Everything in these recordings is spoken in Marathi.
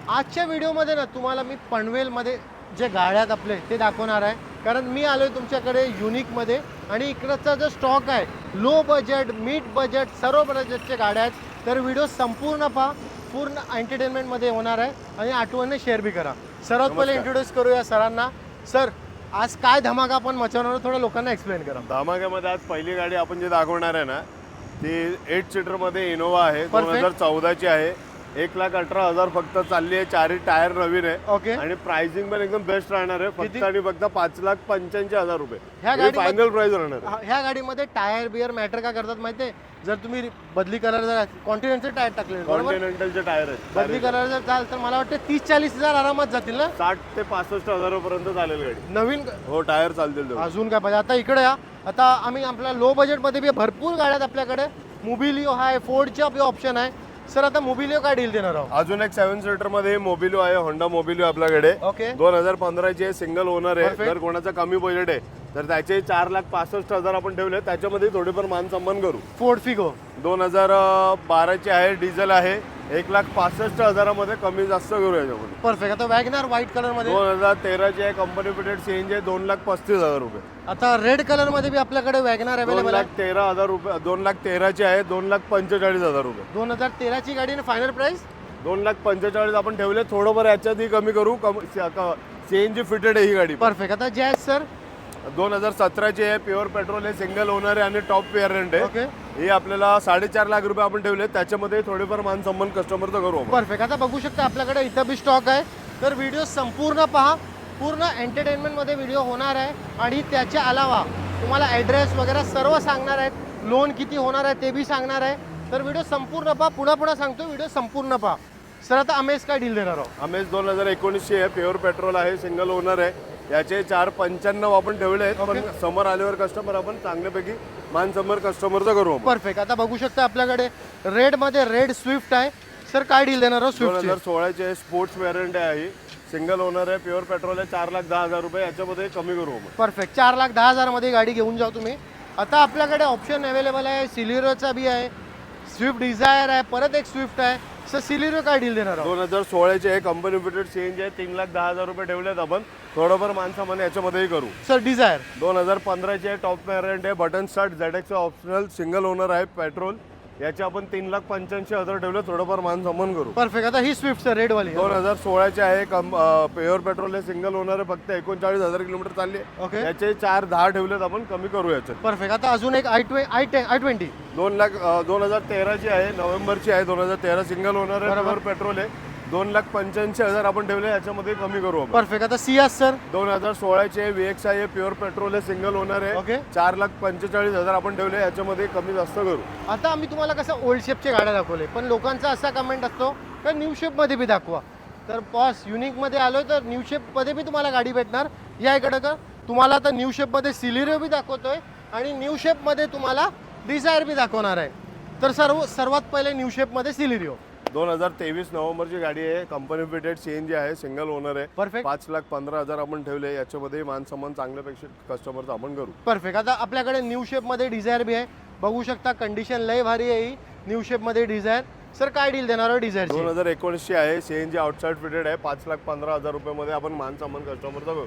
आजच्या व्हिडिओमध्ये ना तुम्हाला मी पनवेलमध्ये जे गाड्यात आपले ते दाखवणार आहे, कारण मी आलोय तुमच्याकडे युनिकमध्ये आणि इकडचा जो स्टॉक आहे लो बजेट, मिड बजेट, सर्व बजेटच्या गाड्या आहेत. तर व्हिडिओ संपूर्ण पहा, पूर्ण एंटरटेनमेंटमध्ये होणार आहे आणि आठवणीने शेअर बी करा. सर्वात पहिले इंट्रोड्यूस करूया सरांना. सर, आज काय धमाका आपण मचवणार, थोडं लोकांना एक्सप्लेन करा. धमाक्यामध्ये आज पहिली गाडी आपण जे दाखवणार आहे ना, ती 8 सीटर मध्ये इनोवा आहे. 2014 ची आहे. 1,18,000 फक्त चालली आहे. चारही टायर नवीन आहे. ओके. आणि प्राइसिंग पण एकदम बेस्ट राहणार आहे. फक्त आणि फक्त 5,85,000 रुपये ह्या गाडी फायनल प्राइस राहणार आहे. ह्या गाडीमध्ये टायर बियर मॅटर का करतात माहितीये? जर तुम्ही बदली कलर जर कॉन्टिनेंटल टायर टाकले, कॉन्टिनेंटलचे टायर आहेत. बदली कलर जर जाल तर मला वाटतं 30-40 हजार आरामात जातील ना. 60 ते 65,000 पर्यंत चालेल गाडी. नवीन हो, टायर चालतील तेवढे. अजून काय पाहिजे? आता इकडे या. आता आम्ही आपल्या लो बजेटमध्ये बी भरपूर गाड्या आहेत आपल्याकडे. मोबिलिओ आहे, फोर्डचे आपले ऑप्शन आहे. सर, आता मोबिलिओ काय डील देणार आहोत? अजून एक 7 सीटर मध्ये मोबिलिओ आहे. होंडा मोबिलिओ आपल्याकडे. ओके. 2015 ची सिंगल ओनर आहे. Perfect. जर कोणाचा कमी बजेट आहे तर त्याचे 4,65,000 आपण ठेवले. त्याच्यामध्ये थोडेफार मान सन्मान करू. फोर्ड फिगो 2012 ची आहे, डिझेल आहे. 1,65,000 मध्ये कमी जास्त करू याच्यामध्ये. परफेक्ट. आता वॅगनार व्हाईट कलर मध्ये 2013 ची आहे, कंपनी फिटेड सीएनजी आहे. 2,35,000 रुपये. आता रेड कलर मध्ये बी आपल्याकडे वॅगनार अवेलेबल आहे. 2,13,000 रुपये. 2,13 ची आहे. 2,45,000 रुपये. 2013 ची गाडी फायनल प्राइस 2,45,000 आपण ठेवले. थोडंफार याच्यातही कमी करू. सीएनजी फिटेड आहे ही गाडी. परफेक्ट. आता जॅज सर 2017 ची आहे, प्युअर पेट्रोल आहे, सिंगल ओनर आहे आणि टॉप वेरियंट आहे. ओके. हे आपल्याला 4.5 लाख रुपये आपण ठेवले. त्याच्यामध्ये थोडेफार मान सन्मान कस्टमरचं करू आपण. परफेक्ट. आता बघू शकता आपल्याकडे इथं बी स्टॉक आहे. तर व्हिडिओ संपूर्ण पहा. पूर्ण एंटरटेनमेंटमध्ये व्हिडिओ होणार आहे आणि त्याच्या अलावा तुम्हाला ॲड्रेस वगैरे सर्व सांगणार आहेत. लोन किती होणार आहे ते बी सांगणार आहे. तर व्हिडिओ संपूर्ण पहा. पुन्हा सांगतो, व्हिडिओ संपूर्ण पहा. सर, आता अमेज काय डील देणार आहोत? अमेज 2019 ची आहे, प्युअर पेट्रोल आहे, सिंगल ओनर आहे. याचे 4,95 आपण ठेवले आहेत. पण समोर आल्यावर कस्टमर आपण चांगल्यापैकी मान समोर कस्टमरचं करू आपण. परफेक्ट. आता बघू शकता आपल्याकडे रेड मध्ये रेड स्विफ्ट आहे. सर, काय डील देणार आहोत स्विफ्ट? 2016 ची स्पोर्ट्स वेरियंट आहे, सिंगल ओनर आहे, प्युअर पेट्रोल आहे. 4,10,000 रुपये याच्यामध्ये कमी करू आपण. परफेक्ट. 4,10,000 मध्ये गाडी घेऊन जाऊ तुम्ही. आता आपल्याकडे ऑप्शन अवेलेबल आहे. सिलेरियोचा बी आहे, स्विफ्ट डिझायर आहे, परत एक स्विफ्ट आहे. सर, सिलेरियो काय डील देणार आहोत? 2016 ची आहे, कंपनी फिटेड सीएनजी आहे. 3,10,000 रुपये ठेवलेत आपण. थोडंफार मानसामान याच्यामध्येही करू. सर, डिझायर 2015 ची आहे, टॉप वेरियंट आहे, button start, ZX optional, single owner आहे, पेट्रोल. याचे आपण 3,85,000 ठेवले. थोडंफार मान सन्मान करू. परफेक्ट. आता ही स्विफ्ट सर रेड वाली 2016 ची आहे, प्युअर पेट्रोल आहे, सिंगल ओनर आहे, फक्त 39,000 किलोमीटर चालली आहे. ओके. याचे 4,10 ठेवलेत आपण. कमी करू याच्यात. परफेक्ट. आता अजून एक i20 2013 ची आहे, नोव्हेंबरची आहे. 2013 सिंगल ओनर आहे, प्युअर पेट्रोल आहे. 2,85,000 आपण ठेवले. याच्यामध्ये कमी करू आपण. परफेक्ट. आता सियास सर 2016 चे VX आहे, प्युअर पेट्रोल आहे, सिंगल ओनर आहे. ओके. 4,45,000 आपण ठेवले. याच्यामध्ये कमी जास्त करू. आता आम्ही तुम्हाला कसं ओल्ड शेपचे गाड्या दाखवले, पण लोकांचा असा कमेंट असतो तर न्यू शेपमध्ये बी दाखवा. तर बॉस युनिकमध्ये आलोय तर न्यू शेपमध्ये बी तुम्हाला गाडी भेटणार. या इकडं का तुम्हाला आता न्यू शेपमध्ये सिलेरियो बी दाखवतोय आणि न्यू शेपमध्ये तुम्हाला डिझायर बी दाखवणार आहे. तर सर्वात पहिले न्यू शेपमध्ये सिलेरियो 2023 नोव्हेंबरची गाडी आहे, कंपनी फिटेड सीएनजी आहे, सिंगल ओनर आहे. परफेक्ट. 5,15,000 आपण ठेवले. याच्यामध्ये मान सन्मान चांगल्यापेक्षा कस्टमरचं आपण करू. परफेक्ट. आता आपल्याकडे न्यू शेपमध्ये डिझायर बी आहे. बघू शकता कंडिशन लय भारी आहे ही न्यू शेपमध्ये डिझायर. सर, काय डील देणार आहे डिझायर? 2019 ची आहे, सीएनजी आउटसाइड फिटेड आहे. 5,15,000 रुपयामध्ये आपण मान सन्मान कस्टमरचं करू.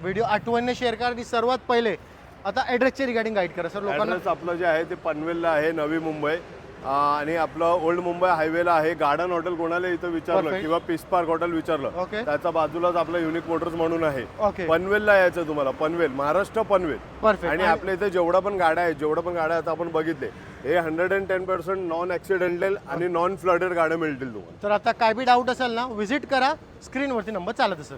व्हिडिओ आठवणीने शेअर करा. सर्वात पहिले आता ॲड्रेसचे रिगार्डिंग गाईड करा सर लोकांना. ॲड्रेस आपलं जे आहे ते पनवेलला आहे, नवी मुंबई. आणि आपलं ओल्ड मुंबई हायवेला आहे. गार्डन हॉटेल कोणाला इथं विचारलं Perfect. किंवा पीस पार्क हॉटेल विचारलं, ओके. त्याच्या बाजूलाच आपलं युनिक मोटर्स म्हणून आहे. ओके. पनवेलला यायचं तुम्हाला. पनवेल, महाराष्ट्र, पनवेल. परफेक्ट. आणि आपल्या इथे जेवढ्या पण गाड्या आता आपण बघितले, हे 110% नॉन ऍक्सिडेंटल आणि नॉन फ्लडेड गाड्या मिळतील तुम्हाला. तर आता काय बी डाऊट असेल ना, व्हिजिट करा. स्क्रीनवरती नंबर चालत असेल.